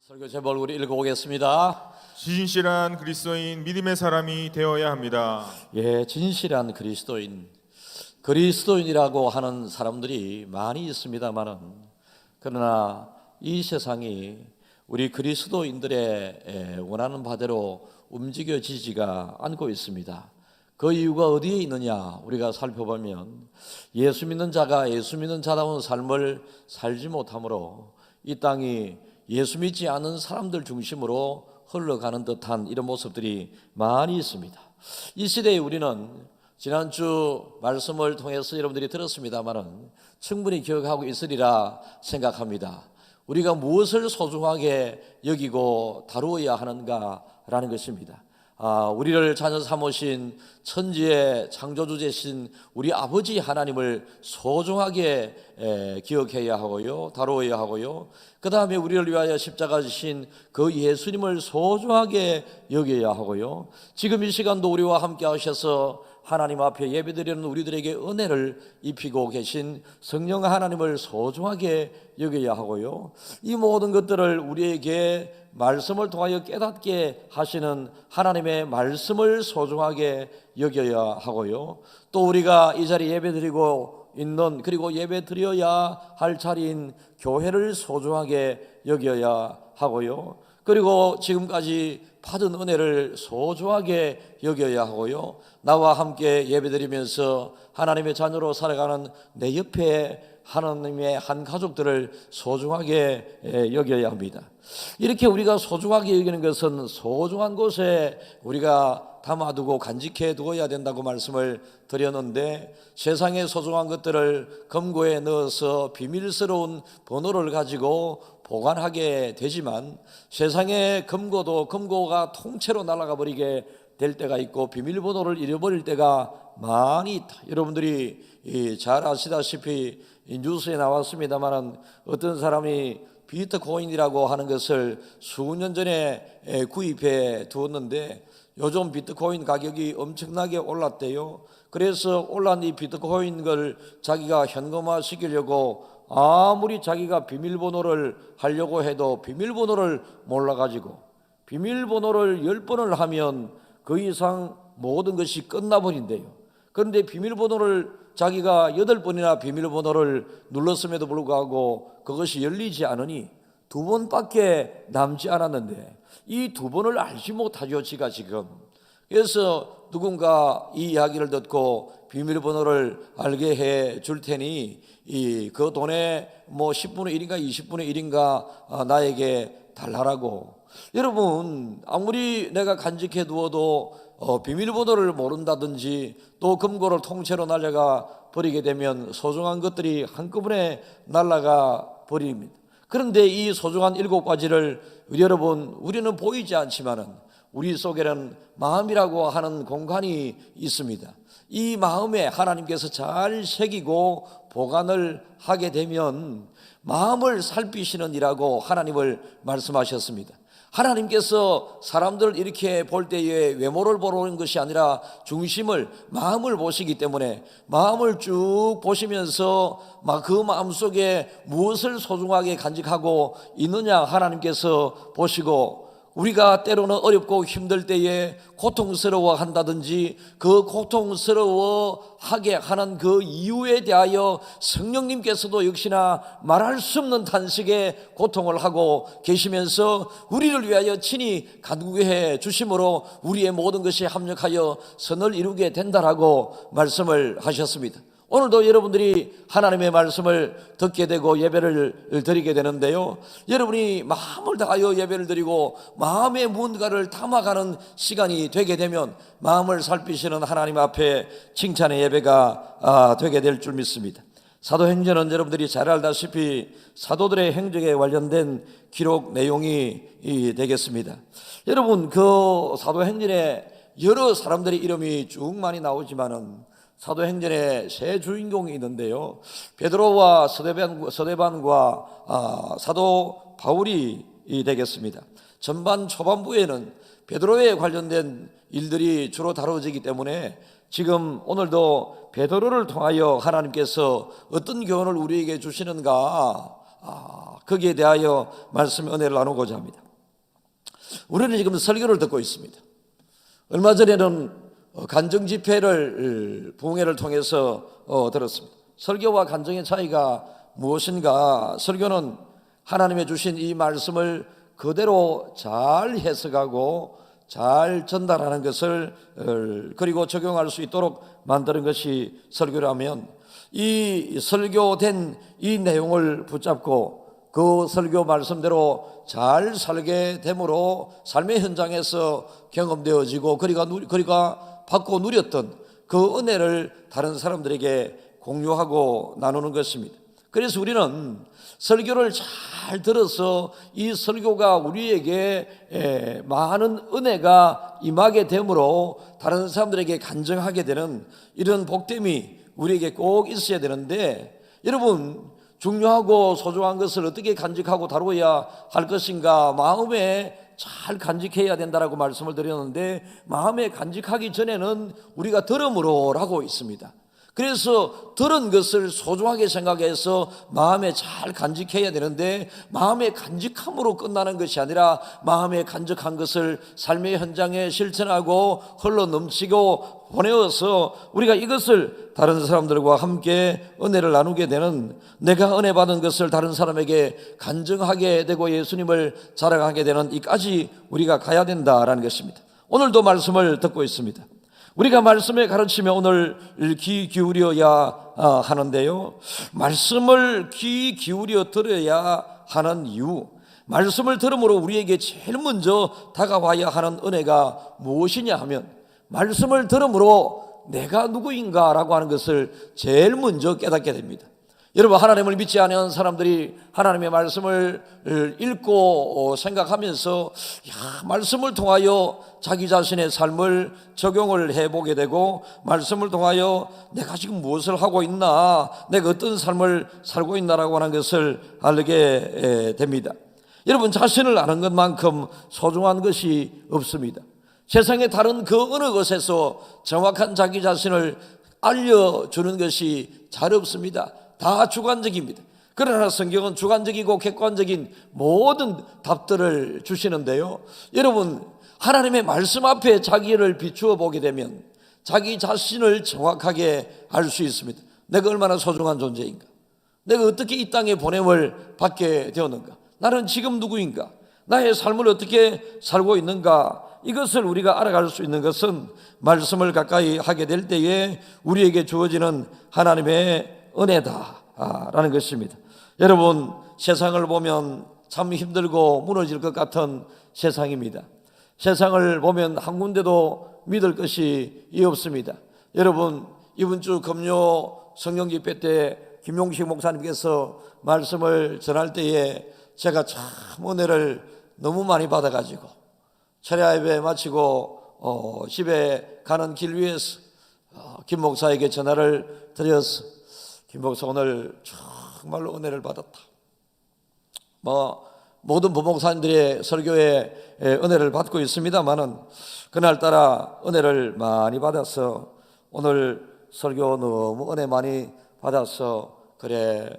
설교 제목을 우리 읽어보겠습니다. 진실한 그리스도인 믿음의 사람이 되어야 합니다. 진실한 그리스도인이라고 하는 사람들이 많이 있습니다만은, 그러나 이 세상이 우리 그리스도인들의 원하는 바대로 움직여지지가 않고 있습니다. 그 이유가 어디에 있느냐 우리가 살펴보면, 예수 믿는 자가 예수 믿는 자다운 삶을 살지 못하므로 이 땅이 예수 믿지 않는 사람들 중심으로 흘러가는 듯한 이런 모습들이 많이 있습니다. 이 시대에 우리는 지난주 말씀을 통해서 여러분들이 들었습니다마는 충분히 기억하고 있으리라 생각합니다. 우리가 무엇을 소중하게 여기고 다루어야 하는가라는 것입니다. 우리를 자녀 삼으신 천지의 창조주제신 우리 아버지 하나님을 소중하게 기억해야 하고요, 다루어야 하고요, 그 다음에 우리를 위하여 십자가 지신 그 예수님을 소중하게 여겨야 하고요, 지금 이 시간도 우리와 함께 하셔서 하나님 앞에 예배드리는 우리들에게 은혜를 입히고 계신 성령 하나님을 소중하게 여겨야 하고요, 이 모든 것들을 우리에게 말씀을 통하여 깨닫게 하시는 하나님의 말씀을 소중하게 여겨야 하고요, 또 우리가 이 자리에 예배드리고 있는, 그리고 예배드려야 할 자리인 교회를 소중하게 여겨야 하고요, 그리고 지금까지 받은 은혜를 소중하게 여겨야 하고요, 나와 함께 예배드리면서 하나님의 자녀로 살아가는 내 옆에 하나님의 한 가족들을 소중하게 여겨야 합니다. 이렇게 우리가 소중하게 여기는 것은 소중한 곳에 우리가 담아두고 간직해 두어야 된다고 말씀을 드렸는데, 세상의 소중한 것들을 금고에 넣어서 비밀스러운 번호를 가지고 보관하게 되지만, 세상의 금고가 통째로 날아가 버리게 될 때가 있고 비밀번호를 잃어버릴 때가 많이 있다. 여러분들이 잘 아시다시피 뉴스에 나왔습니다만, 어떤 사람이 비트코인이라고 하는 것을 수년 전에 구입해 두었는데 요즘 비트코인 가격이 엄청나게 올랐대요. 그래서 올란 이 비트코인 걸 자기가 현금화 시키려고 아무리 자기가 비밀번호를 하려고 해도 비밀번호를 몰라가지고 비밀번호를 10번을 하면 그 이상 모든 것이 끝나버린대요. 그런데 비밀번호를 자기가 8번이나 비밀번호를 눌렀음에도 불구하고 그것이 열리지 않으니 2번밖에 남지 않았는데 이 2번을 알지 못하죠, 지가 지금. 그래서 누군가 이 이야기를 듣고 비밀번호를 알게 해 줄 테니 그 돈에 10분의 1인가 20분의 1인가 나에게 달라라고. 여러분, 아무리 내가 간직해 두어도 비밀번호를 모른다든지 또 금고를 통째로 날려가 버리게 되면 소중한 것들이 한꺼번에 날아가 버립니다. 그런데 이 소중한 7가지를 우리는 보이지 않지만은 우리 속에는 마음이라고 하는 공간이 있습니다. 이 마음에 하나님께서 잘 새기고 보관을 하게 되면 마음을 살피시는 이라고 하나님을 말씀하셨습니다. 하나님께서 사람들을 이렇게 볼 때에 외모를 보는 것이 아니라 중심을, 마음을 보시기 때문에 마음을 쭉 보시면서 그 마음 속에 무엇을 소중하게 간직하고 있느냐 하나님께서 보시고, 우리가 때로는 어렵고 힘들 때에 고통스러워 한다든지 그 고통스러워하게 하는 그 이유에 대하여 성령님께서도 역시나 말할 수 없는 탄식의 고통을 하고 계시면서 우리를 위하여 친히 간구해 주심으로 우리의 모든 것이 합력하여 선을 이루게 된다라고 말씀을 하셨습니다. 오늘도 여러분들이 하나님의 말씀을 듣게 되고 예배를 드리게 되는데요, 여러분이 마음을 다하여 예배를 드리고 마음의 무언가를 담아가는 시간이 되게 되면 마음을 살피시는 하나님 앞에 칭찬의 예배가 되게 될 줄 믿습니다. 사도행전은 여러분들이 잘 알다시피 사도들의 행적에 관련된 기록 내용이 되겠습니다. 여러분, 그 사도행전에 여러 사람들의 이름이 쭉 많이 나오지만은 사도행전에 세 주인공이 있는데요, 베드로와 서대반과 사도 바울이 되겠습니다. 전반 초반부에는 베드로에 관련된 일들이 주로 다뤄지기 때문에 지금 오늘도 베드로를 통하여 하나님께서 어떤 교훈을 우리에게 주시는가 거기에 대하여 말씀의 은혜를 나누고자 합니다. 우리는 지금 설교를 듣고 있습니다. 얼마 전에는 간증 집회를 부흥회를 통해서 들었습니다. 설교와 간증의 차이가 무엇인가? 설교는 하나님의 주신 이 말씀을 그대로 잘 해석하고 잘 전달하는 것을 그리고 적용할 수 있도록 만드는 것이 설교라면, 이 설교된 이 내용을 붙잡고 그 설교 말씀대로 잘 살게 되므로 삶의 현장에서 경험되어지고 그리가 받고 누렸던 그 은혜를 다른 사람들에게 공유하고 나누는 것입니다. 그래서 우리는 설교를 잘 들어서 이 설교가 우리에게 많은 은혜가 임하게 되므로 다른 사람들에게 간증하게 되는 이런 복됨이 우리에게 꼭 있어야 되는데, 여러분, 중요하고 소중한 것을 어떻게 간직하고 다루어야 할 것인가, 마음에 잘 간직해야 된다라고 말씀을 드렸는데, 마음에 간직하기 전에는 우리가 들음으로라고 있습니다. 그래서 들은 것을 소중하게 생각해서 마음에 잘 간직해야 되는데, 마음에 간직함으로 끝나는 것이 아니라 마음에 간직한 것을 삶의 현장에 실천하고 흘러 넘치고 보내어서 우리가 이것을 다른 사람들과 함께 은혜를 나누게 되는, 내가 은혜 받은 것을 다른 사람에게 간증하게 되고 예수님을 자랑하게 되는 이까지 우리가 가야 된다라는 것입니다. 오늘도 말씀을 듣고 있습니다. 우리가 말씀에 가르치며 오늘 귀 기울여야 하는데요, 말씀을 귀 기울여 들어야 하는 이유, 말씀을 들음으로 우리에게 제일 먼저 다가와야 하는 은혜가 무엇이냐 하면, 말씀을 들음으로 내가 누구인가라고 하는 것을 제일 먼저 깨닫게 됩니다. 여러분, 하나님을 믿지 않는 사람들이 하나님의 말씀을 읽고 생각하면서 말씀을 통하여 자기 자신의 삶을 적용을 해보게 되고, 말씀을 통하여 내가 지금 무엇을 하고 있나, 내가 어떤 삶을 살고 있나라고 하는 것을 알게 됩니다. 여러분, 자신을 아는 것만큼 소중한 것이 없습니다. 세상의 다른 그 어느 것에서 정확한 자기 자신을 알려주는 것이 잘 없습니다. 다 주관적입니다. 그러나 성경은 주관적이고 객관적인 모든 답들을 주시는데요, 여러분, 하나님의 말씀 앞에 자기를 비추어 보게 되면 자기 자신을 정확하게 알 수 있습니다. 내가 얼마나 소중한 존재인가, 내가 어떻게 이 땅에 보냄을 받게 되었는가, 나는 지금 누구인가, 나의 삶을 어떻게 살고 있는가, 이것을 우리가 알아갈 수 있는 것은 말씀을 가까이 하게 될 때에 우리에게 주어지는 하나님의 은혜다라는 것입니다. 여러분, 세상을 보면 참 힘들고 무너질 것 같은 세상입니다. 세상을 보면 한 군데도 믿을 것이 없습니다. 여러분, 이번 주 금요 성령 집회 때 김용식 목사님께서 말씀을 전할 때에 제가 참 은혜를 너무 많이 받아가지고 철야 예배 마치고 집에 가는 길 위에서 김 목사에게 전화를 드려서, 김 목사 오늘 정말로 은혜를 받았다. 모든 부목사님들의 설교에 은혜를 받고 있습니다만은 그날따라 은혜를 많이 받아서 오늘 설교 너무 은혜 많이 받아서 그래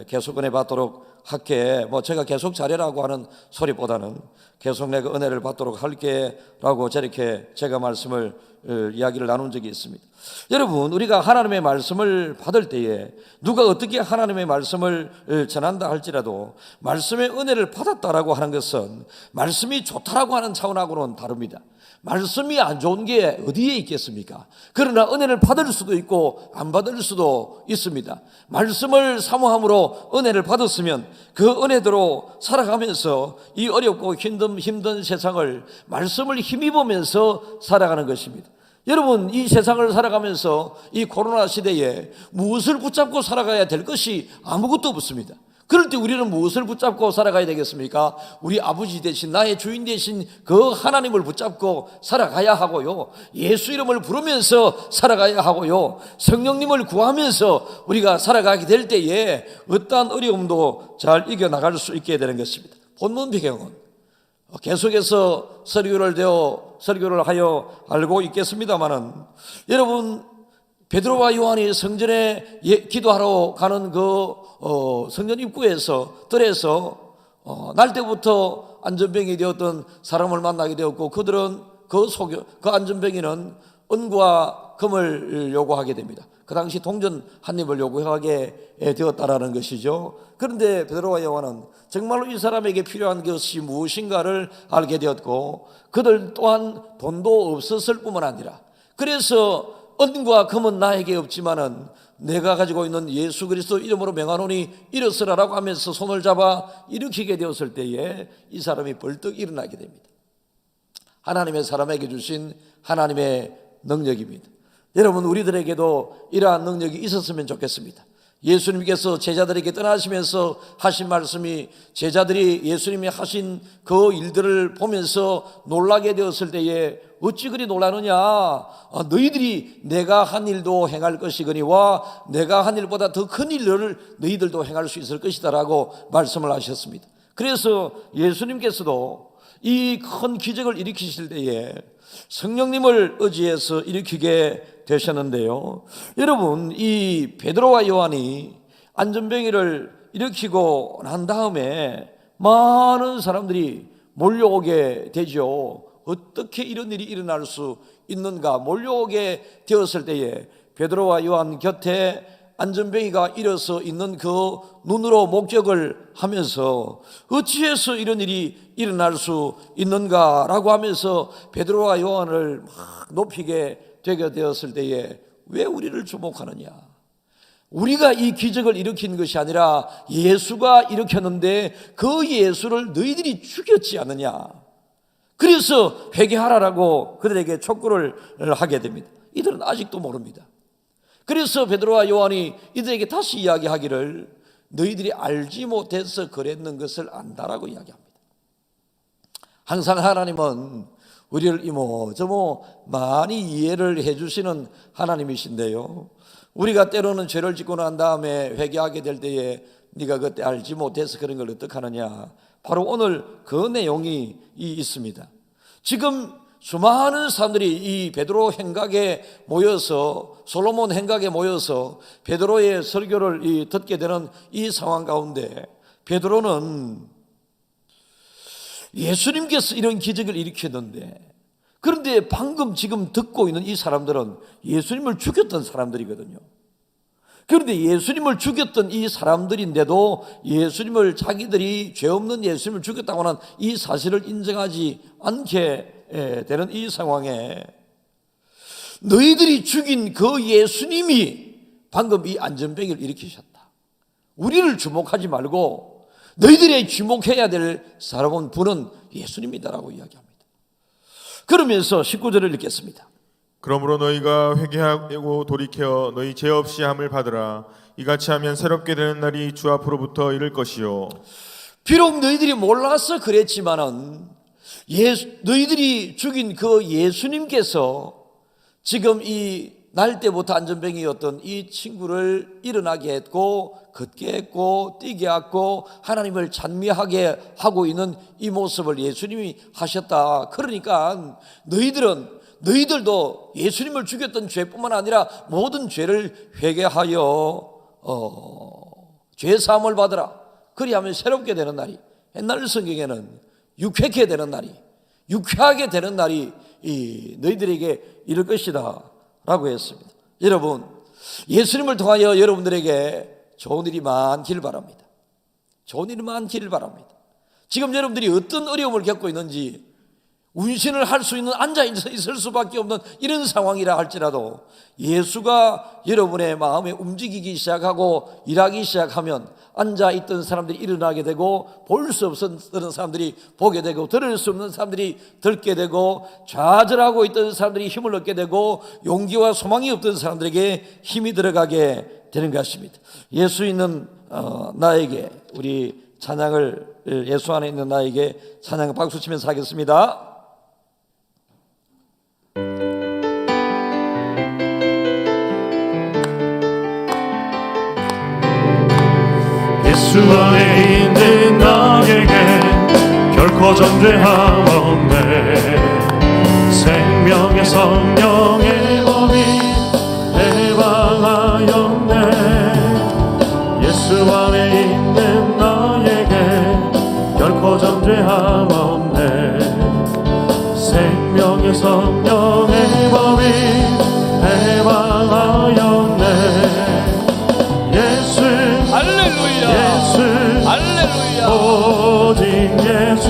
계속 은혜 받도록 할게, 제가 계속 잘해라고 하는 소리보다는 계속 내가 은혜를 받도록 할게 라고 저렇게 제가 말씀을 이야기를 나눈 적이 있습니다. 여러분, 우리가 하나님의 말씀을 받을 때에 누가 어떻게 하나님의 말씀을 전한다 할지라도 말씀의 은혜를 받았다라고 하는 것은 말씀이 좋다라고 하는 차원하고는 다릅니다. 말씀이 안 좋은 게 어디에 있겠습니까? 그러나 은혜를 받을 수도 있고 안 받을 수도 있습니다. 말씀을 사모함으로 은혜를 받았으면 그 은혜대로 살아가면서 이 어렵고 힘든 세상을 말씀을 힘입으면서 살아가는 것입니다. 여러분, 이 세상을 살아가면서 이 코로나 시대에 무엇을 붙잡고 살아가야 될 것이 아무것도 없습니다. 그럴 때 우리는 무엇을 붙잡고 살아가야 되겠습니까? 우리 아버지 대신, 나의 주인 대신 그 하나님을 붙잡고 살아가야 하고요, 예수 이름을 부르면서 살아가야 하고요, 성령님을 구하면서 우리가 살아가게 될 때에 어떠한 어려움도 잘 이겨나갈 수 있게 되는 것입니다. 본문 배경은 계속해서 설교를 하여 알고 있겠습니다만은, 여러분, 베드로와 요한이 성전에 기도하러 가는 그 성전 입구에서 뜰에서 날 때부터 안전병이 되었던 사람을 만나게 되었고, 그들은 그 안전병이는 은과 금을 요구하게 됩니다. 그 당시 동전 한 입을 요구하게 되었다라는 것이죠. 그런데 베드로와 요한은 정말로 이 사람에게 필요한 것이 무엇인가를 알게 되었고, 그들 또한 돈도 없었을 뿐만 아니라, 그래서 은과 금은 나에게 없지만은 내가 가지고 있는 예수 그리스도 이름으로 명하노니 일어서라라고 하면서 손을 잡아 일으키게 되었을 때에 이 사람이 벌떡 일어나게 됩니다. 하나님의 사람에게 주신 하나님의 능력입니다. 여러분, 우리들에게도 이러한 능력이 있었으면 좋겠습니다. 예수님께서 제자들에게 떠나시면서 하신 말씀이, 제자들이 예수님이 하신 그 일들을 보면서 놀라게 되었을 때에 어찌 그리 놀라느냐, 너희들이 내가 한 일도 행할 것이거니와 내가 한 일보다 더 큰 일을 너희들도 행할 수 있을 것이다 라고 말씀을 하셨습니다. 그래서 예수님께서도 이 큰 기적을 일으키실 때에 성령님을 의지해서 일으키게 되셨는데요, 여러분, 이 베드로와 요한이 안전병이를 일으키고 난 다음에 많은 사람들이 몰려오게 되죠. 어떻게 이런 일이 일어날 수 있는가 몰려오게 되었을 때에 베드로와 요한 곁에 안전병이가 일어서 있는 그 눈으로 목격을 하면서 어찌해서 이런 일이 일어날 수 있는가라고 하면서 베드로와 요한을 막 높이게 되게 되었을 때에 왜 우리를 주목하느냐, 우리가 이 기적을 일으킨 것이 아니라 예수가 일으켰는데 그 예수를 너희들이 죽였지 않느냐, 그래서 회개하라라고 그들에게 촉구를 하게 됩니다. 이들은 아직도 모릅니다. 그래서 베드로와 요한이 이들에게 다시 이야기하기를 너희들이 알지 못해서 그랬는 것을 안다라고 이야기합니다. 항상 하나님은 우리를 이모저모 많이 이해를 해주시는 하나님이신데요, 우리가 때로는 죄를 짓고 난 다음에 회개하게 될 때에 네가 그때 알지 못해서 그런 걸 어떡하느냐, 바로 오늘 그 내용이 있습니다. 지금 수많은 사람들이 이 베드로 행각에 모여서, 솔로몬 행각에 모여서 베드로의 설교를 듣게 되는 이 상황 가운데 베드로는 예수님께서 이런 기적을 일으켰는데, 그런데 방금 지금 듣고 있는 이 사람들은 예수님을 죽였던 사람들이거든요. 그런데 예수님을 죽였던 이 사람들인데도 예수님을, 자기들이 죄 없는 예수님을 죽였다고 하는 이 사실을 인정하지 않게 되는 이 상황에 너희들이 죽인 그 예수님이 방금 이 안전병을 일으키셨다, 우리를 주목하지 말고 너희들이 주목해야 될 사람은 분은 예수님이다라고 이야기합니다. 그러면서 19절을 읽겠습니다. 그러므로 너희가 회개하고 돌이켜 너희 죄 없이 함을 받으라. 이같이 하면 새롭게 되는 날이 주 앞으로부터 이를 것이요. 비록 너희들이 몰라서 그랬지만은 너희들이 죽인 그 예수님께서 지금 이 날 때부터 안전병이었던 이 친구를 일어나게 했고, 걷게 했고, 뛰게 했고, 하나님을 찬미하게 하고 있는 이 모습을 예수님이 하셨다. 그러니까 너희들도 예수님을 죽였던 죄뿐만 아니라 모든 죄를 회개하여 죄 사함을 받으라. 그리하면 새롭게 되는 날이, 옛날 성경에는 유쾌하게 되는 날이 너희들에게 이를 것이다 라고 했습니다. 여러분, 예수님을 통하여 여러분들에게 좋은 일이 많기를 바랍니다. 좋은 일이 많기를 바랍니다. 지금 여러분들이 어떤 어려움을 겪고 있는지, 운신을 할 수 있는, 앉아 있을 수밖에 없는 이런 상황이라 할지라도 예수가 여러분의 마음에 움직이기 시작하고 일하기 시작하면 앉아 있던 사람들이 일어나게 되고, 볼 수 없었던 사람들이 보게 되고, 들을 수 없는 사람들이 듣게 되고, 좌절하고 있던 사람들이 힘을 얻게 되고, 용기와 소망이 없던 사람들에게 힘이 들어가게 되는 것입니다. 예수 있는 나에게, 우리 찬양을, 예수 안에 있는 나에게 찬양을 박수 치면서 하겠습니다. 예수 안에 있는 나에게 결코 전죄함 없네. 생명의 성령의 법이 내 존재함 없네. 생명의 성령의 법이 해방하였네. 예수 할렐루야. 예수 할렐루야. 오직 예수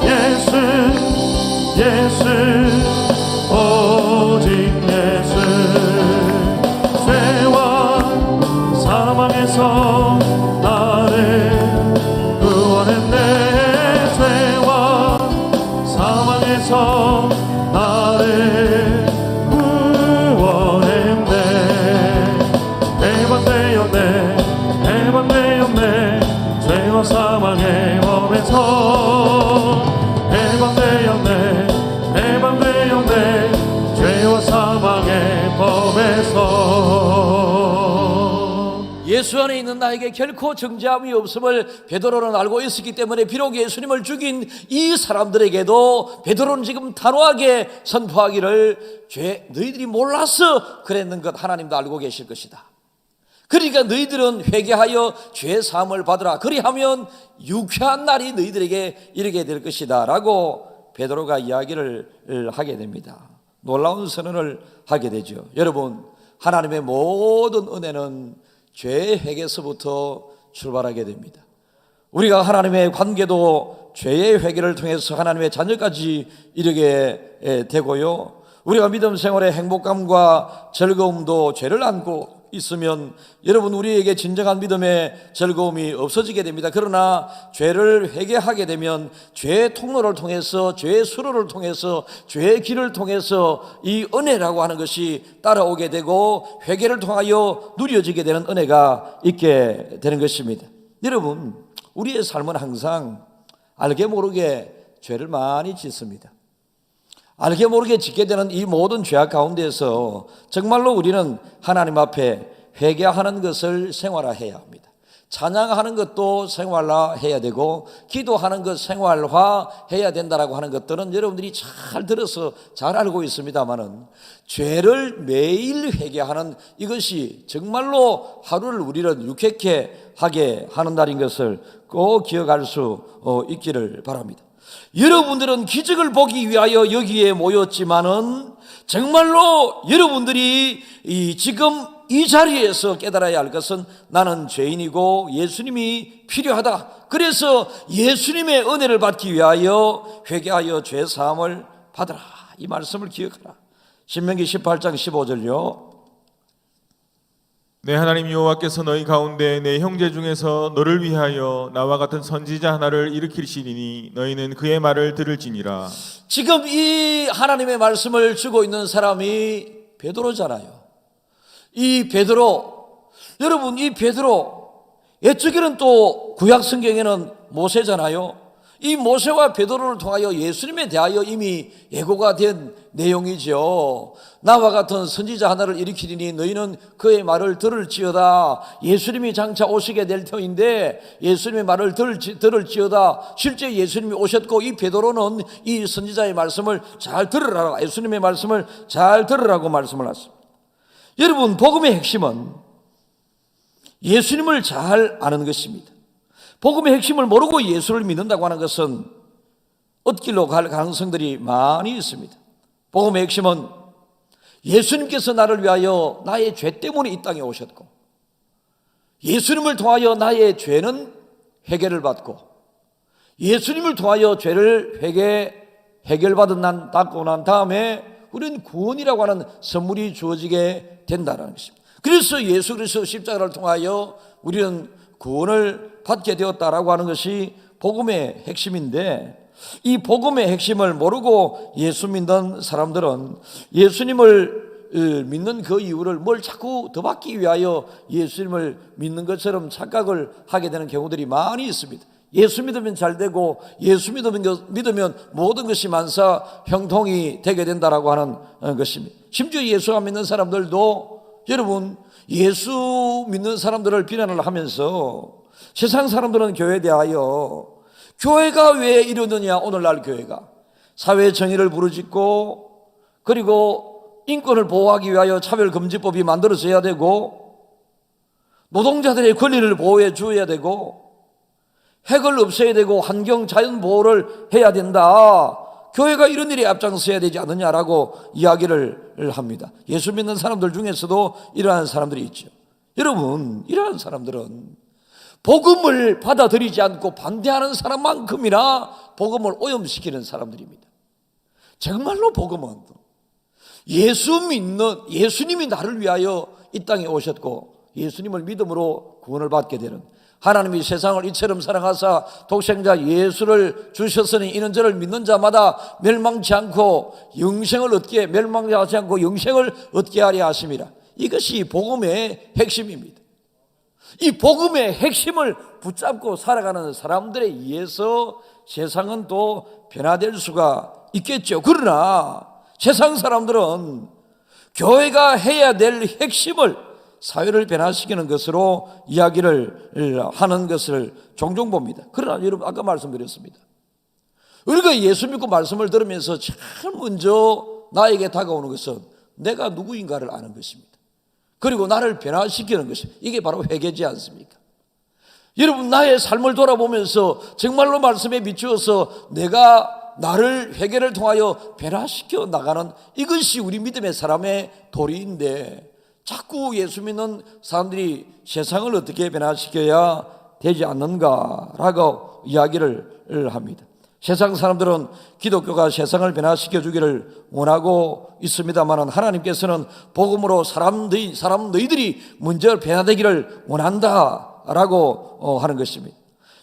예수 예수 오직 예수. 죄와 사망에서 나를 구원했네. 죄와 사망에서 나를 구원했네. 해방되었네. 해방되었네. 죄와 사망의 법에서 해방되었네. 해방되었네. 죄와 사망의 법에서. 예수 안에 있는 나에게 결코 정죄함이 없음을 베드로는 알고 있었기 때문에 비록 예수님을 죽인 이 사람들에게도 베드로는 지금 단호하게 선포하기를 너희들이 몰라서 그랬는 것 하나님도 알고 계실 것이다. 그러니까 너희들은 회개하여 죄 사함을 받으라. 그리하면 유쾌한 날이 너희들에게 이르게 될 것이다 라고 베드로가 이야기를 하게 됩니다. 놀라운 선언을 하게 되죠. 여러분, 하나님의 모든 은혜는 죄의 회개에서부터 출발하게 됩니다. 우리가 하나님의 관계도 죄의 회개를 통해서 하나님의 자녀까지 이르게 되고요, 우리가 믿음 생활의 행복감과 즐거움도 죄를 안고 있으면 여러분 우리에게 진정한 믿음의 즐거움이 없어지게 됩니다. 그러나 죄를 회개하게 되면 죄의 통로를 통해서, 죄의 수로를 통해서, 죄의 길을 통해서 이 은혜라고 하는 것이 따라오게 되고 회개를 통하여 누려지게 되는 은혜가 있게 되는 것입니다. 여러분, 우리의 삶은 항상 알게 모르게 죄를 많이 짓습니다. 알게 모르게 짓게 되는 이 모든 죄악 가운데에서 정말로 우리는 하나님 앞에 회개하는 것을 생활화해야 합니다. 찬양하는 것도 생활화해야 되고 기도하는 것 생활화해야 된다라고 하는 것들은 여러분들이 잘 들어서 잘 알고 있습니다만은 죄를 매일 회개하는 이것이 정말로 하루를 우리를 유쾌케 하게 하는 날인 것을 꼭 기억할 수 있기를 바랍니다. 여러분들은 기적을 보기 위하여 여기에 모였지만은 정말로 여러분들이 지금 이 자리에서 깨달아야 할 것은 나는 죄인이고 예수님이 필요하다. 그래서 예수님의 은혜를 받기 위하여 회개하여 죄 사함을 받으라. 이 말씀을 기억하라. 신명기 18장 15절요. 내 하나님 여호와께서 너희 가운데 내 형제 중에서 너를 위하여 나와 같은 선지자 하나를 일으키시리니 너희는 그의 말을 들을지니라. 지금 이 하나님의 말씀을 주고 있는 사람이 베드로잖아요. 이 베드로, 여러분 이 베드로 옛적에는 또 구약 성경에는 모세잖아요. 이 모세와 베드로를 통하여 예수님에 대하여 이미 예고가 된 내용이죠. 나와 같은 선지자 하나를 일으키리니 너희는 그의 말을 들을지어다. 예수님이 장차 오시게 될 터인데 예수님의 말을 들을지어다. 실제 예수님이 오셨고 이 베드로는 이 선지자의 말씀을 잘 들으라, 예수님의 말씀을 잘 들으라고 말씀을 하십니다. 여러분, 복음의 핵심은 예수님을 잘 아는 것입니다. 복음의 핵심을 모르고 예수를 믿는다고 하는 것은 엇길로 갈 가능성들이 많이 있습니다. 복음의 핵심은 예수님께서 나를 위하여 나의 죄 때문에 이 땅에 오셨고 예수님을 통하여 나의 죄는 해결을 받고 예수님을 통하여 죄를 해결받고 난 다음에 우리는 구원이라고 하는 선물이 주어지게 된다는 것입니다. 그래서 예수 그리스도 십자가를 통하여 우리는 구원을 받게 되었다라고 하는 것이 복음의 핵심인데, 이 복음의 핵심을 모르고 예수 믿는 사람들은 예수님을 믿는 그 이유를 뭘 자꾸 더 받기 위하여 예수님을 믿는 것처럼 착각을 하게 되는 경우들이 많이 있습니다. 예수 믿으면 잘 되고 예수 믿으면 모든 것이 만사 형통이 되게 된다라고 하는 것입니다. 심지어 예수 안 믿는 사람들도 여러분 예수 믿는 사람들을 비난을 하면서 세상 사람들은 교회에 대하여 교회가 왜 이러느냐, 오늘날 교회가 사회 정의를 부르짖고 그리고 인권을 보호하기 위하여 차별금지법이 만들어져야 되고 노동자들의 권리를 보호해 주어야 되고 핵을 없애야 되고 환경 자연 보호를 해야 된다. 교회가 이런 일에 앞장서야 되지 않느냐라고 이야기를 합니다. 예수 믿는 사람들 중에서도 이러한 사람들이 있죠. 여러분, 이러한 사람들은 복음을 받아들이지 않고 반대하는 사람만큼이나 복음을 오염시키는 사람들입니다. 정말로 복음은 예수님이 나를 위하여 이 땅에 오셨고 예수님을 믿음으로 구원을 받게 되는, 하나님이 세상을 이처럼 사랑하사 독생자 예수를 주셨으니 이는 저를 믿는 자마다 멸망치 않고 영생을 얻게, 멸망하지 않고 영생을 얻게 하려 하심이라. 이것이 복음의 핵심입니다. 이 복음의 핵심을 붙잡고 살아가는 사람들에 의해서 세상은 또 변화될 수가 있겠죠. 그러나 세상 사람들은 교회가 해야 될 핵심을 사회를 변화시키는 것으로 이야기를 하는 것을 종종 봅니다. 그러나 여러분, 아까 말씀드렸습니다. 우리가 예수 믿고 말씀을 들으면서 제일 먼저 나에게 다가오는 것은 내가 누구인가를 아는 것입니다. 그리고 나를 변화시키는 것입니다. 이게 바로 회개지 않습니까? 여러분, 나의 삶을 돌아보면서 정말로 말씀에 비추어서 내가 나를 회개를 통하여 변화시켜 나가는, 이것이 우리 믿음의 사람의 도리인데, 자꾸 예수 믿는 사람들이 세상을 어떻게 변화시켜야 되지 않는가라고 이야기를 합니다. 세상 사람들은 기독교가 세상을 변화시켜 주기를 원하고 있습니다만 하나님께서는 복음으로 너희들이 먼저 변화되기를 원한다라고 하는 것입니다.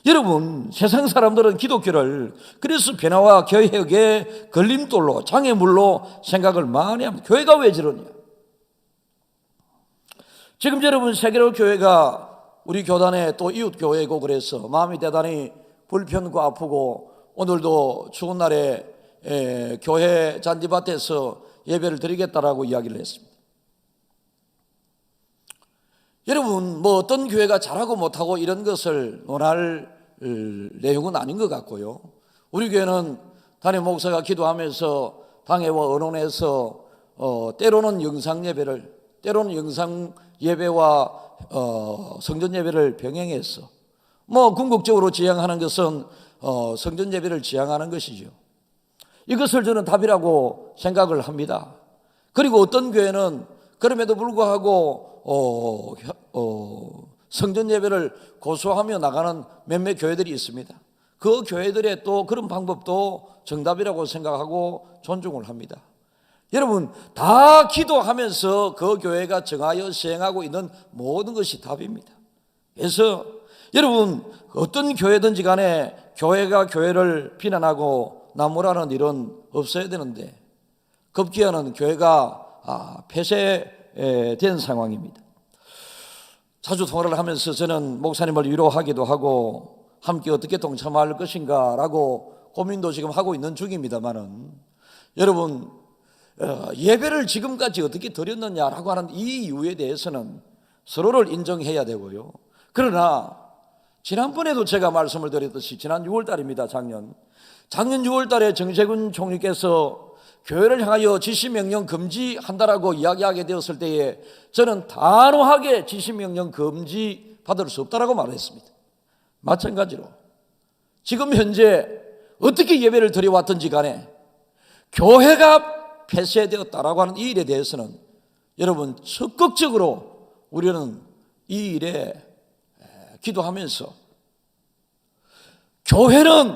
여러분, 세상 사람들은 기독교를 그래서 변화와 개혁의 걸림돌로, 장애물로 생각을 많이 합니다. 교회가 왜 저러냐? 지금 여러분, 세계로 교회가 우리 교단에 또 이웃 교회고 그래서 마음이 대단히 불편고 아프고, 오늘도 추운 날에 교회 잔디밭에서 예배를 드리겠다라고 이야기를 했습니다. 여러분, 뭐 어떤 교회가 잘하고 못하고 이런 것을 논할 내용은 아닌 것 같고요. 우리 교회는 담임 목사가 기도하면서 당회와 언론에서 때로는 영상 예배를, 때로는 영상 예배와 성전 예배를 병행해서, 뭐 궁극적으로 지향하는 것은 성전 예배를 지향하는 것이죠. 이것을 저는 답이라고 생각을 합니다. 그리고 어떤 교회는 그럼에도 불구하고 성전 예배를 고수하며 나가는 몇몇 교회들이 있습니다. 그 교회들의 또 그런 방법도 정답이라고 생각하고 존중을 합니다. 여러분, 다 기도하면서 그 교회가 정하여 시행하고 있는 모든 것이 답입니다. 그래서 여러분, 어떤 교회든지 간에 교회가 교회를 비난하고 나무라는 일은 없어야 되는데, 급기야는 교회가 폐쇄된 상황입니다. 자주 통화를 하면서 저는 목사님을 위로하기도 하고 함께 어떻게 동참할 것인가 라고 고민도 지금 하고 있는 중입니다만은, 여러분, 예배를 지금까지 어떻게 드렸느냐라고 하는 이 이유에 대해서는 서로를 인정해야 되고요. 그러나 지난번에도 제가 말씀을 드렸듯이 지난 6월 달입니다. 작년 6월 달에 정세균 총리께서 교회를 향하여 지시명령 금지한다라고 이야기하게 되었을 때에 저는 단호하게 지시명령 금지 받을 수 없다라고 말했습니다. 마찬가지로 지금 현재 어떻게 예배를 드려왔든지 간에 교회가 폐쇄되었다라고 하는 이 일에 대해서는 여러분, 적극적으로 우리는 이 일에 기도하면서, 교회는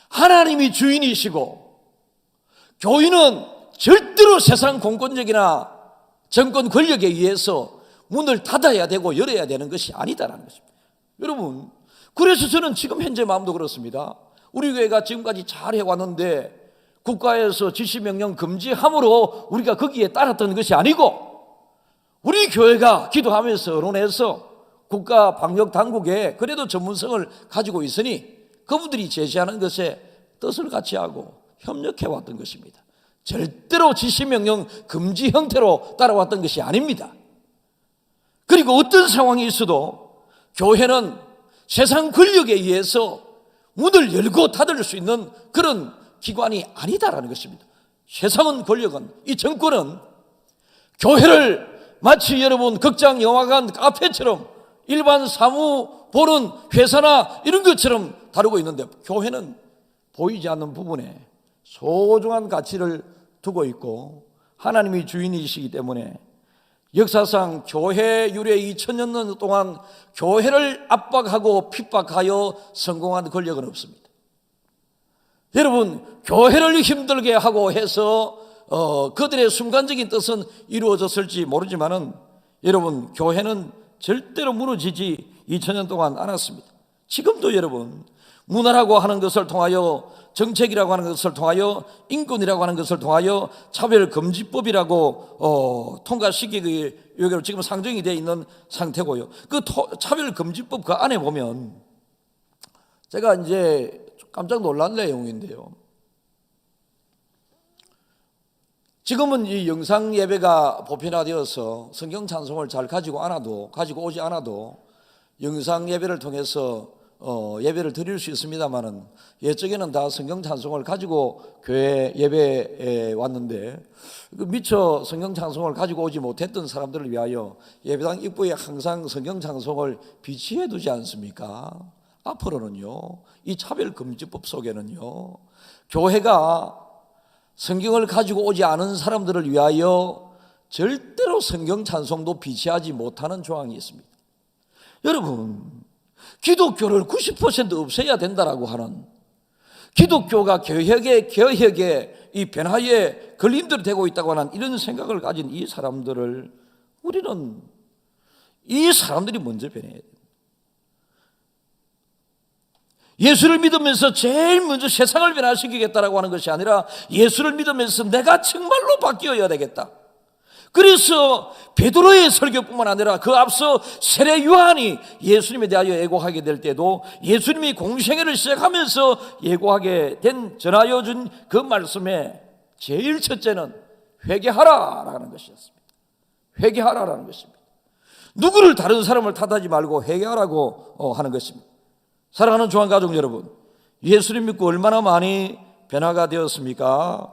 하나님이 주인이시고 교인은 절대로 세상 공권력이나 정권 권력에 의해서 문을 닫아야 되고 열어야 되는 것이 아니다라는 것입니다. 여러분, 그래서 저는 지금 현재 마음도 그렇습니다. 우리 교회가 지금까지 잘 해왔는데 국가에서 지시명령 금지함으로 우리가 거기에 따랐던 것이 아니고, 우리 교회가 기도하면서 언론에서 국가 방역 당국에 그래도 전문성을 가지고 있으니 그분들이 제시하는 것에 뜻을 같이 하고 협력해 왔던 것입니다. 절대로 지시명령 금지 형태로 따라왔던 것이 아닙니다. 그리고 어떤 상황이 있어도 교회는 세상 권력에 의해서 문을 열고 닫을 수 있는 그런 기관이 아니다라는 것입니다. 세상은, 권력은, 이 정권은 교회를 마치 여러분 극장, 영화관, 카페처럼 일반 사무 보는 회사나 이런 것처럼 다루고 있는데, 교회는 보이지 않는 부분에 소중한 가치를 두고 있고 하나님이 주인이시기 때문에 역사상 교회 유래 2000년 동안 교회를 압박하고 핍박하여 성공한 권력은 없습니다. 여러분, 교회를 힘들게 하고 해서 그들의 순간적인 뜻은 이루어졌을지 모르지만은, 여러분, 교회는 절대로 무너지지 2000년 동안 않았습니다. 지금도 여러분, 문화라고 하는 것을 통하여, 정책이라고 하는 것을 통하여, 인권이라고 하는 것을 통하여 차별금지법이라고 통과시키기 위해서 지금 상정이 되어 있는 상태고요. 그 차별금지법 그 안에 보면 제가 이제 깜짝 놀란 내용인데요, 지금은 이 영상 예배가 보편화되어서 성경 찬송을 잘 가지고 오지 않아도 영상 예배를 통해서 예배를 드릴 수 있습니다만은, 예적에는 다 성경 찬송을 가지고 교회 예배에 왔는데, 미처 성경 찬송을 가지고 오지 못했던 사람들을 위하여 예배당 입구에 항상 성경 찬송을 비치해 두지 않습니까? 앞으로는요, 이 차별금지법 속에는요, 교회가 성경을 가지고 오지 않은 사람들을 위하여 절대로 성경 찬송도 비치하지 못하는 조항이 있습니다. 여러분, 기독교를 90% 없애야 된다라고 하는, 기독교가 개혁의 이 변화의 걸림돌이 되고 있다고 하는 이런 생각을 가진 이 사람들을, 우리는 이 사람들이 먼저 변해야 돼요. 예수를 믿으면서 제일 먼저 세상을 변화시키겠다라고 하는 것이 아니라, 예수를 믿으면서 내가 정말로 바뀌어야 되겠다. 그래서 베드로의 설교뿐만 아니라 그 앞서 세례 요한이 예수님에 대하여 예고하게 될 때도, 예수님이 공생애를 시작하면서 예고하게 된, 전하여 준 그 말씀에 제일 첫째는 회개하라라는 것이었습니다. 회개하라라는 것입니다. 누구를, 다른 사람을 탓하지 말고 회개하라고 하는 것입니다. 사랑하는 조한가족 여러분, 예수님 믿고 얼마나 많이 변화가 되었습니까?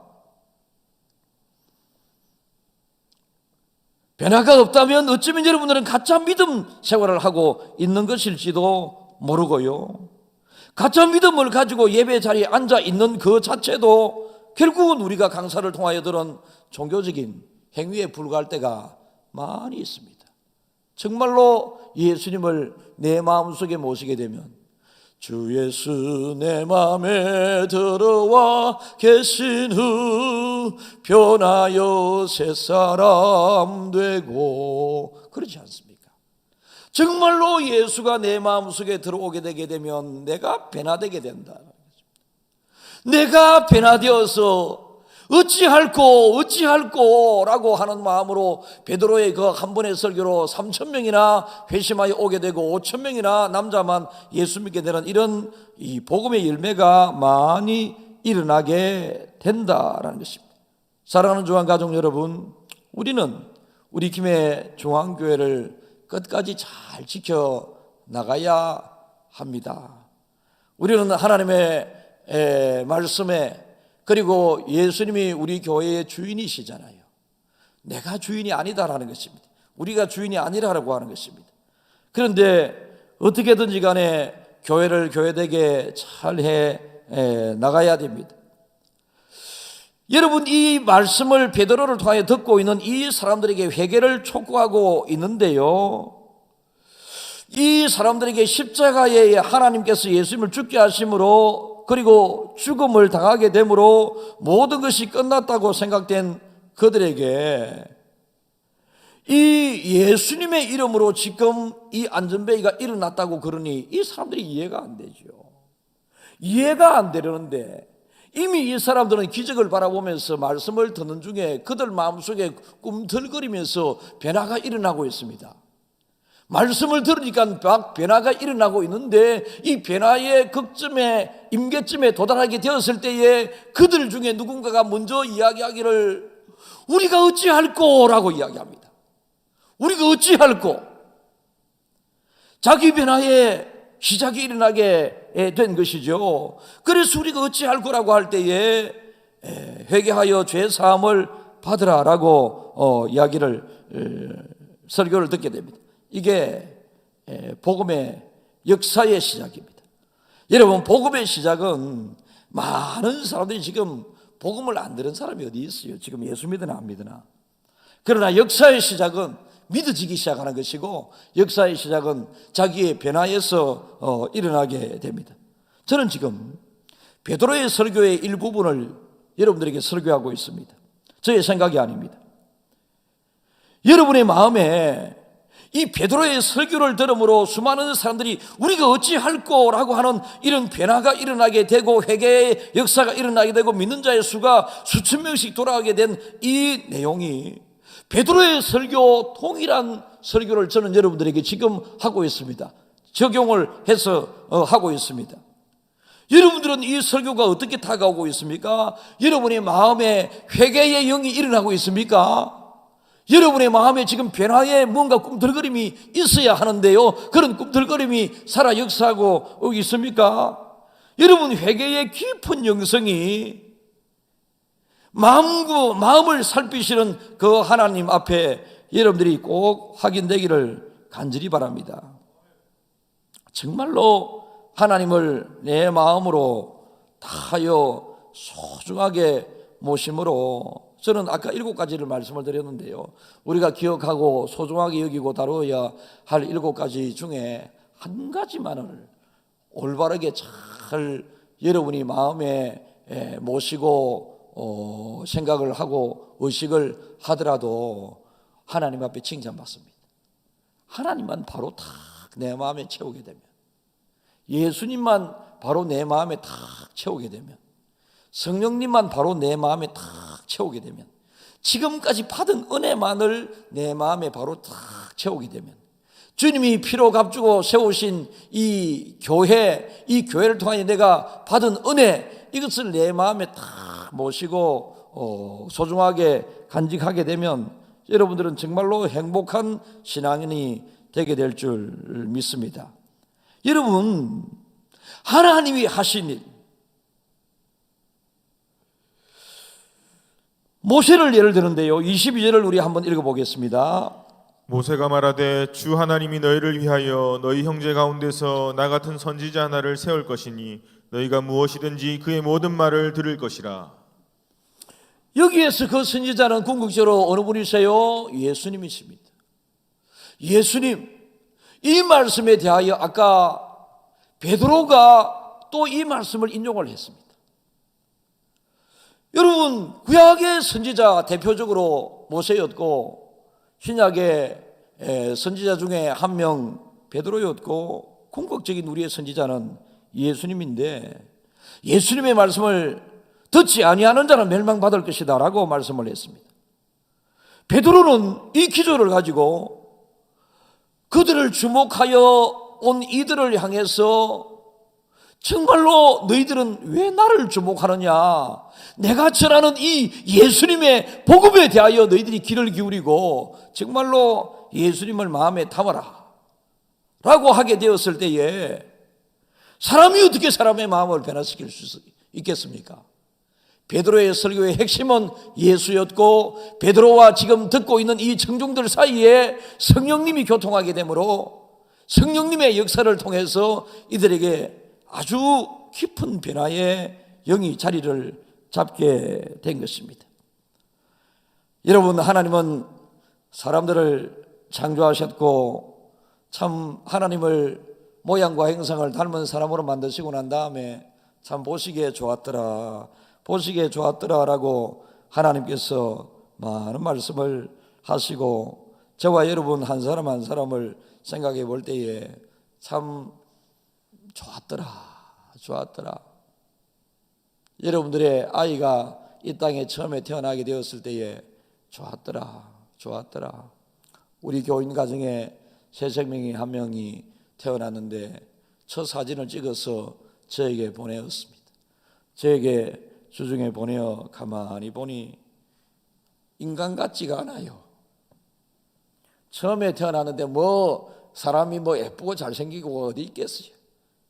변화가 없다면 어쩌면 여러분들은 가짜 믿음 생활을 하고 있는 것일지도 모르고요, 가짜 믿음을 가지고 예배 자리에 앉아 있는 그 자체도 결국은 우리가 강사를 통하여 들은 종교적인 행위에 불과할 때가 많이 있습니다. 정말로 예수님을 내 마음속에 모시게 되면, 주 예수 내 마음에 들어와 계신 후 변하여 새 사람 되고, 그렇지 않습니까? 정말로 예수가 내 마음속에 들어오게 되게 되면 내가 변화되게 된다. 내가 변화되어서 어찌할꼬 라고 하는 마음으로 베드로의 그 한 번의 설교로 3,000명이나 회심하여 오게 되고 5,000명이나 남자만 예수 믿게 되는 이런 이 복음의 열매가 많이 일어나게 된다라는 것입니다. 사랑하는 중앙가족 여러분, 우리는 우리 김해 중앙교회를 끝까지 잘 지켜 나가야 합니다. 우리는 하나님의 말씀에, 그리고 예수님이 우리 교회의 주인이시잖아요. 내가 주인이 아니다라는 것입니다. 우리가 주인이 아니라고 하는 것입니다. 그런데 어떻게든지 간에 교회를 교회되게 잘 해 나가야 됩니다. 여러분, 이 말씀을 베드로를 통하여 듣고 있는 이 사람들에게 회개를 촉구하고 있는데요, 이 사람들에게 십자가에 하나님께서 예수님을 죽게 하심으로, 그리고 죽음을 당하게 됨으로 모든 것이 끝났다고 생각된 그들에게 이 예수님의 이름으로 지금 이 안전벨기가 일어났다고 그러니 이 사람들이 이해가 안 되죠. 이해가 안 되려는데, 이미 이 사람들은 기적을 바라보면서 말씀을 듣는 중에 그들 마음속에 꿈틀거리면서 변화가 일어나고 있습니다. 말씀을 들으니까 변화가 일어나고 있는데, 이 변화의 극점에, 임계점에 도달하게 되었을 때에 그들 중에 누군가가 먼저 이야기하기를, 우리가 어찌할꼬 라고 이야기합니다. 우리가 어찌할꼬. 자기 변화의 시작이 일어나게 된 것이죠. 그래서 우리가 어찌할꼬라고 할 때에 회개하여 죄사함을 받으라라고 이야기를 설교를 듣게 됩니다. 이게 복음의 역사의 시작입니다. 여러분, 복음의 시작은 많은 사람들이 지금 복음을 안 들은 사람이 어디 있어요? 지금 예수 믿으나 안 믿으나. 그러나 역사의 시작은 믿어지기 시작하는 것이고, 역사의 시작은 자기의 변화에서 일어나게 됩니다. 저는 지금 베드로의 설교의 일부분을 여러분들에게 설교하고 있습니다. 저의 생각이 아닙니다. 여러분의 마음에 이 베드로의 설교를 들음으로 수많은 사람들이 우리가 어찌할꼬라고 하는 이런 변화가 일어나게 되고, 회개의 역사가 일어나게 되고, 믿는 자의 수가 수천 명씩 돌아가게 된 이 내용이 베드로의 설교 동일한 설교를 저는 여러분들에게 지금 하고 있습니다. 적용을 해서 하고 있습니다. 여러분들은 이 설교가 어떻게 다가오고 있습니까? 여러분의 마음에 회개의 영이 일어나고 있습니까? 여러분의 마음에 지금 변화의 뭔가 꿈틀거림이 있어야 하는데요, 그런 꿈틀거림이 살아 역사하고 있습니까? 여러분, 회개의 깊은 영성이 마음을 살피시는 그 하나님 앞에 여러분들이 꼭 확인되기를 간절히 바랍니다. 정말로 하나님을 내 마음으로 다하여 소중하게 모심으로, 저는 아까 7가지를 말씀을 드렸는데요, 우리가 기억하고 소중하게 여기고 다루어야 할 7가지 중에 한 가지만을 올바르게 잘 여러분이 마음에 모시고 생각을 하고 의식을 하더라도 하나님 앞에 칭찬받습니다. 하나님만 바로 탁 내 마음에 채우게 되면, 예수님만 바로 내 마음에 탁 채우게 되면, 성령님만 바로 내 마음에 탁 채우게 되면, 지금까지 받은 은혜만을 내 마음에 바로 탁 채우게 되면, 주님이 피로 값주고 세우신 이 교회를 통하여 내가 받은 은혜, 이것을 내 마음에 탁 모시고 소중하게 간직하게 되면 여러분들은 정말로 행복한 신앙인이 되게 될 줄 믿습니다. 여러분, 하나님이 하신 일, 모세를 예를 드는데요, 22절을 우리 한번 읽어보겠습니다. 모세가 말하되 주 하나님이 너희를 위하여 너희 형제 가운데서 나 같은 선지자 하나를 세울 것이니 너희가 무엇이든지 그의 모든 말을 들을 것이라. 여기에서 그 선지자는 궁극적으로 어느 분이세요? 예수님이십니다. 예수님, 이 말씀에 대하여 아까 베드로가 또 이 말씀을 인용을 했습니다. 여러분, 구약의 선지자 대표적으로 모세였고, 신약의 선지자 중에 한 명 베드로였고, 궁극적인 우리의 선지자는 예수님인데, 예수님의 말씀을 듣지 아니하는 자는 멸망받을 것이다 라고 말씀을 했습니다. 베드로는 이 기조를 가지고 그들을 주목하여 온 이들을 향해서 정말로 너희들은 왜 나를 주목하느냐, 내가 전하는 이 예수님의 복음에 대하여 너희들이 귀를 기울이고 정말로 예수님을 마음에 담아라 라고 하게 되었을 때에, 사람이 어떻게 사람의 마음을 변화시킬 수 있겠습니까? 베드로의 설교의 핵심은 예수였고, 베드로와 지금 듣고 있는 이 청중들 사이에 성령님이 교통하게 되므로 성령님의 역사를 통해서 이들에게 아주 깊은 변화의 영이 자리를 잡게 된 것입니다. 여러분, 하나님은 사람들을 창조하셨고 참 하나님을 모양과 형상을 닮은 사람으로 만드시고 난 다음에 참 보시기에 좋았더라 라고 하나님께서 많은 말씀을 하시고, 저와 여러분 한 사람 한 사람을 생각해 볼 때에 참 좋았더라. 여러분들의 아이가 이 땅에 처음에 태어나게 되었을 때에 좋았더라. 우리 교인 가정에 새 생명이 한 명이 태어났는데 첫 사진을 찍어서 저에게 보내었습니다. 저에게 주중에 보내어 가만히 보니 인간 같지가 않아요. 처음에 태어났는데 사람이 예쁘고 잘생기고 어디 있겠어요.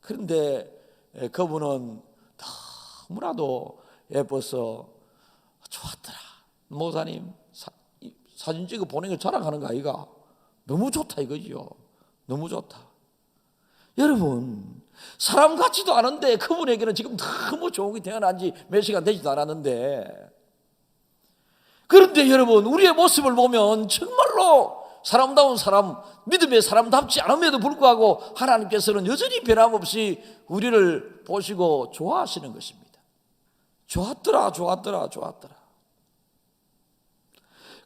그런데 그분은 너무나도 예뻐서 좋았더라. 목사님 사진 찍어 보낸 걸 자랑하는 거 아이가? 너무 좋다 이거지요. 너무 좋다. 여러분, 사람 같지도 않은데 그분에게는 지금 너무 좋은 게 태어난 지 몇 시간 되지도 않았는데, 그런데 여러분, 우리의 모습을 보면 정말로 사람다운 사람, 믿음의 사람답지 않음에도 불구하고 하나님께서는 여전히 변함없이 우리를 보시고 좋아하시는 것입니다. 좋았더라, 좋았더라, 좋았더라.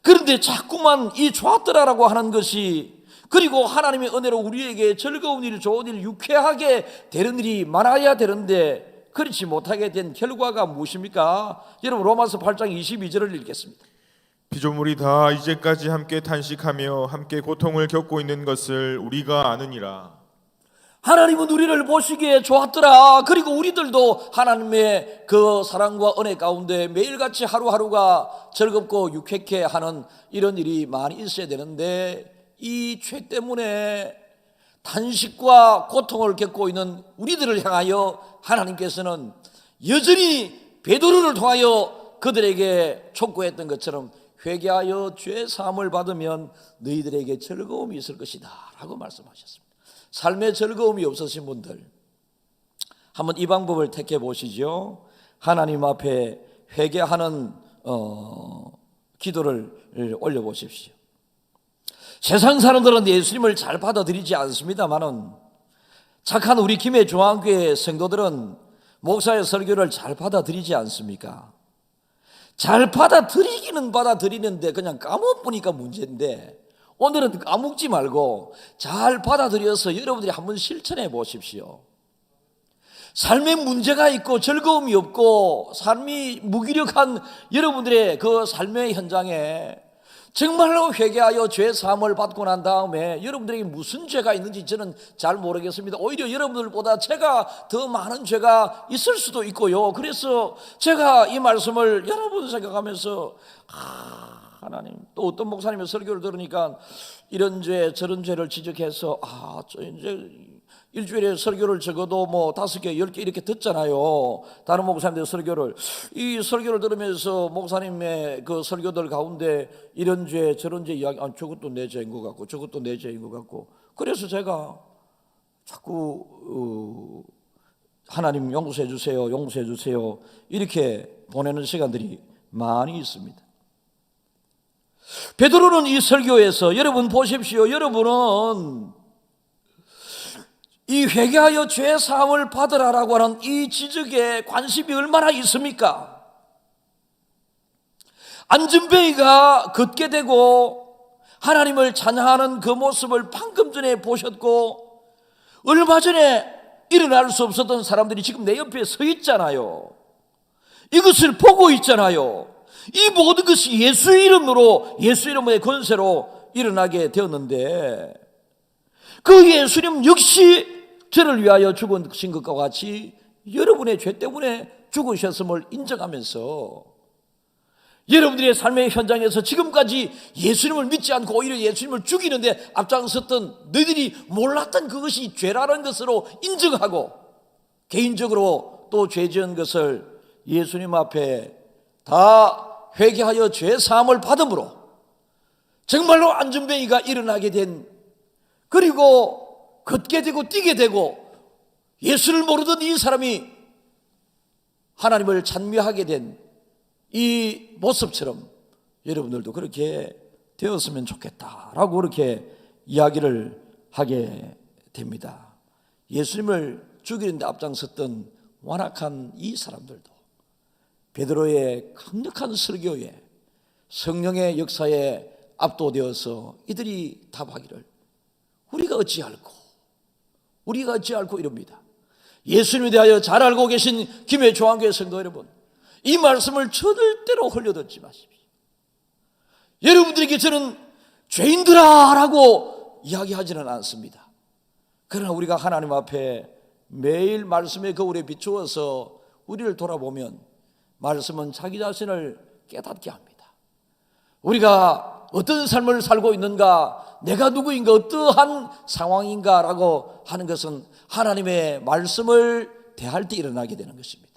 그런데 자꾸만 이 좋았더라라고 하는 것이, 그리고 하나님의 은혜로 우리에게 즐거운 일, 좋은 일, 유쾌하게 되는 일이 많아야 되는데 그렇지 못하게 된 결과가 무엇입니까? 여러분, 로마서 8장 22절을 읽겠습니다. 피조물이 다 이제까지 함께 탄식하며 함께 고통을 겪고 있는 것을 우리가 아느니라. 하나님은 우리를 보시기에 좋았더라. 그리고 우리들도 하나님의 그 사랑과 은혜 가운데 매일같이 하루하루가 즐겁고 유쾌케 하는 이런 일이 많이 있어야 되는데, 이 죄 때문에 탄식과 고통을 겪고 있는 우리들을 향하여 하나님께서는 여전히 베드로를 통하여 그들에게 촉구했던 것처럼 회개하여 죄 사함을 받으면 너희들에게 즐거움이 있을 것이다 라고 말씀하셨습니다. 삶에 즐거움이 없으신 분들, 한번 이 방법을 택해 보시죠. 하나님 앞에 회개하는 기도를 올려 보십시오. 세상 사람들은 예수님을 잘 받아들이지 않습니다만은 착한 우리 김해 중앙교회 성도들은 목사의 설교를 잘 받아들이지 않습니까? 잘 받아들이기는 받아들이는데 그냥 까먹으니까 문제인데, 오늘은 까먹지 말고 잘 받아들여서 여러분들이 한번 실천해 보십시오. 삶에 문제가 있고 즐거움이 없고 삶이 무기력한 여러분들의 그 삶의 현장에 정말로 회개하여 죄 사함을 받고 난 다음에 여러분들에게 무슨 죄가 있는지 저는 잘 모르겠습니다. 오히려 여러분들보다 제가 더 많은 죄가 있을 수도 있고요. 그래서 제가 이 말씀을 여러 번 생각하면서 하나님, 또 어떤 목사님의 설교를 들으니까 이런 죄 저런 죄를 지적해서 저 이제 일주일에 설교를 적어도 뭐 5개, 10개 이렇게 듣잖아요. 다른 목사님들 설교를. 이 설교를 들으면서 목사님의 그 설교들 가운데 이런 죄 저런 죄 이야기, 저것도 내 죄인 것 같고 저것도 내 죄인 것 같고, 그래서 제가 자꾸 하나님 용서해 주세요, 용서해 주세요 이렇게 보내는 시간들이 많이 있습니다. 베드로는 이 설교에서, 여러분 보십시오. 여러분은 이 회개하여 죄 사함을 받으라라고 하는 이 지적에 관심이 얼마나 있습니까? 안전뱅이가 걷게 되고 하나님을 찬양하는 그 모습을 방금 전에 보셨고, 얼마 전에 일어날 수 없었던 사람들이 지금 내 옆에 서 있잖아요. 이것을 보고 있잖아요. 이 모든 것이 예수 이름으로, 예수 이름의 권세로 일어나게 되었는데, 그 예수님 역시 저를 위하여 죽으신 것과 같이 여러분의 죄 때문에 죽으셨음을 인정하면서 여러분들의 삶의 현장에서 지금까지 예수님을 믿지 않고 오히려 예수님을 죽이는데 앞장섰던 너희들이 몰랐던 그것이 죄라는 것으로 인정하고, 개인적으로 또 죄 지은 것을 예수님 앞에 다 회개하여 죄 사함을 받음으로 정말로 안전뱅이가 일어나게 된, 그리고 걷게 되고 뛰게 되고 예수를 모르던 이 사람이 하나님을 찬미하게 된 이 모습처럼 여러분들도 그렇게 되었으면 좋겠다라고 그렇게 이야기를 하게 됩니다. 예수님을 죽이는데 앞장섰던 완악한 이 사람들도 베드로의 강력한 설교에, 성령의 역사에 압도되어서 이들이 답하기를 우리가 어찌할꼬 이럽니다. 예수님에 대하여 잘 알고 계신 김해 중앙교회 성도 여러분, 이 말씀을 절대로 흘려듣지 마십시오. 여러분들에게 저는 죄인들아 라고 이야기하지는 않습니다. 그러나 우리가 하나님 앞에 매일 말씀의 거울에 비추어서 우리를 돌아보면 말씀은 자기 자신을 깨닫게 합니다. 우리가 어떤 삶을 살고 있는가, 내가 누구인가, 어떠한 상황인가 라고 하는 것은 하나님의 말씀을 대할 때 일어나게 되는 것입니다.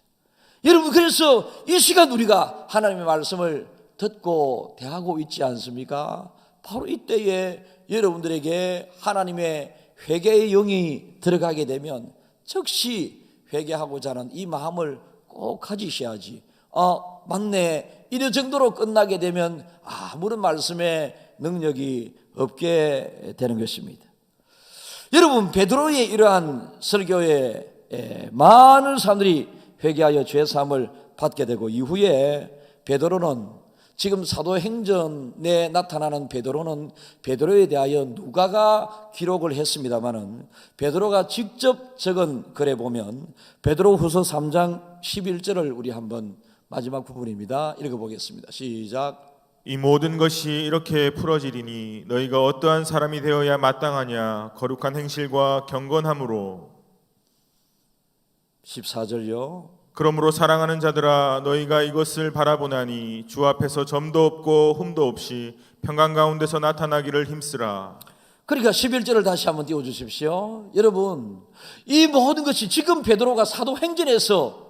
여러분, 그래서 이 시간 우리가 하나님의 말씀을 듣고 대하고 있지 않습니까? 바로 이때에 여러분들에게 하나님의 회개의 영이 들어가게 되면 즉시 회개하고자 하는 이 마음을 꼭 가지셔야지. 맞네, 이런 정도로 끝나게 되면 아무런 말씀의 능력이 없게 되는 것입니다. 여러분, 베드로의 이러한 설교에 많은 사람들이 회개하여 죄사함을 받게 되고, 이후에 베드로는 지금 사도행전에 나타나는 베드로에 대하여 누가가 기록을 했습니다마는, 베드로가 직접 적은 글에 보면 베드로후서 3장 11절을 우리 한번 마지막 부분입니다. 읽어보겠습니다. 시작. 이 모든 것이 이렇게 풀어지리니 너희가 어떠한 사람이 되어야 마땅하냐? 거룩한 행실과 경건함으로. 14절요. 그러므로 사랑하는 자들아, 너희가 이것을 바라보나니 주 앞에서 점도 없고 흠도 없이 평강 가운데서 나타나기를 힘쓰라. 그러니까 11절을 다시 한번 띄워주십시오. 여러분, 이 모든 것이 지금 베드로가 사도행전에서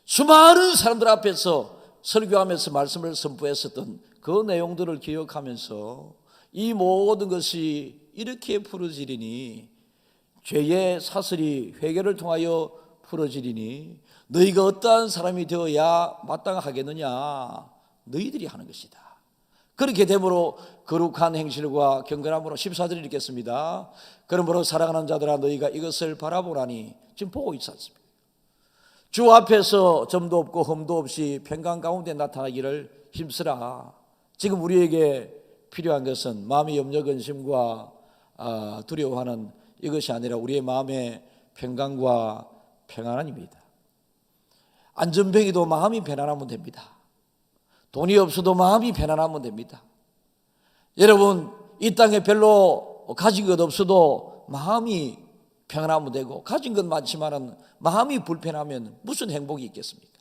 수많은 사람들 앞에서 설교하면서 말씀을 선포했었던 그 내용들을 기억하면서, 이 모든 것이 이렇게 풀어지리니, 죄의 사슬이 회개를 통하여 풀어지리니 너희가 어떠한 사람이 되어야 마땅하겠느냐? 너희들이 하는 것이다. 그렇게 되므로 거룩한 행실과 경건함으로. 14절 읽겠습니다. 그러므로 사랑하는 자들아, 너희가 이것을 바라보라니. 지금 보고 있지 않습니까? 주 앞에서 점도 없고 흠도 없이 평강 가운데 나타나기를 힘쓰라. 지금 우리에게 필요한 것은 마음의 염려 근심과 두려워하는 이것이 아니라 우리의 마음의 평강과 평안입니다. 안전병이도 마음이 편안하면 됩니다. 돈이 없어도 마음이 편안하면 됩니다. 여러분, 이 땅에 별로 가진 것 없어도 마음이 평안하면 되고, 가진 것 많지만은 마음이 불편하면 무슨 행복이 있겠습니까?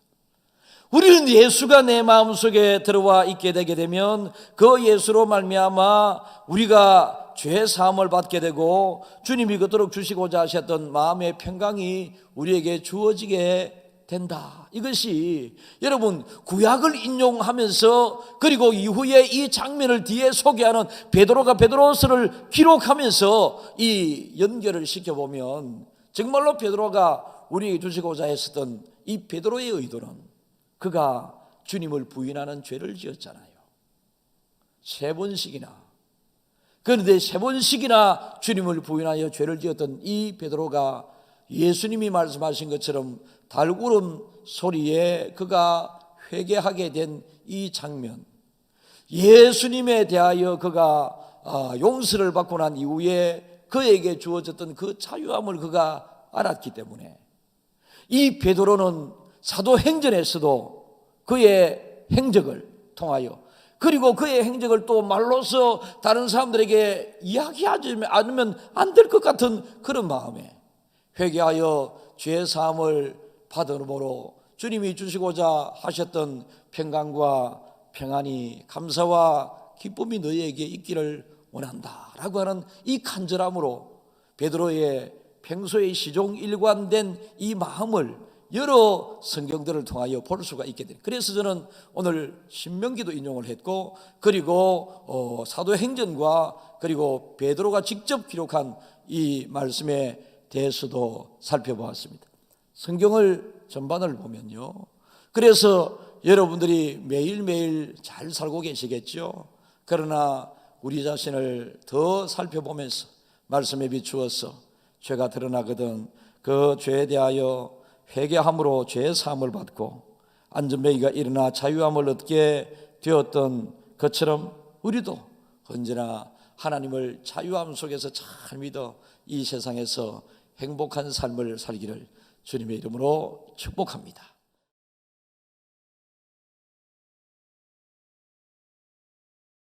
우리는 예수가 내 마음속에 들어와 있게 되게 되면 그 예수로 말미암아 우리가 죄 사함을 받게 되고, 주님이 그토록 주시고자 하셨던 마음의 평강이 우리에게 주어지게 된다. 이것이 여러분, 구약을 인용하면서, 그리고 이후에 이 장면을 뒤에 소개하는 베드로가 베드로서를 기록하면서 이 연결을 시켜보면, 정말로 베드로가 우리에게 주시고자 했었던 이 베드로의 의도는, 그가 주님을 부인하는 죄를 지었잖아요. 3번씩이나. 그런데 3번씩이나 주님을 부인하여 죄를 지었던 이 베드로가 예수님이 말씀하신 것처럼 달구름 소리에 그가 회개하게 된 이 장면, 예수님에 대하여 그가 용서를 받고 난 이후에 그에게 주어졌던 그 자유함을 그가 알았기 때문에, 이 베드로는 사도행전에서도 그의 행적을 통하여, 그리고 그의 행적을 또 말로서 다른 사람들에게 이야기하지 않으면 안 될 것 같은 그런 마음에 회개하여 죄 사함을 받음으로 주님이 주시고자 하셨던 평강과 평안이, 감사와 기쁨이 너희에게 있기를 원한다라고 하는 이 간절함으로 베드로의 평소의 시종 일관된 이 마음을 여러 성경들을 통하여 볼 수가 있게 됩니다. 그래서 저는 오늘 신명기도 인용을 했고, 그리고 사도행전과 그리고 베드로가 직접 기록한 이 말씀에 대해서도 살펴보았습니다. 성경을 전반을 보면요, 그래서 여러분들이 매일매일 잘 살고 계시겠죠. 그러나 우리 자신을 더 살펴보면서 말씀에 비추어서 죄가 드러나거든 그 죄에 대하여 회개함으로 죄 사함을 받고 안전뱅이가 일어나 자유함을 얻게 되었던 것처럼, 우리도 언제나 하나님을 자유함 속에서 잘 믿어 이 세상에서 행복한 삶을 살기를 주님의 이름으로 축복합니다.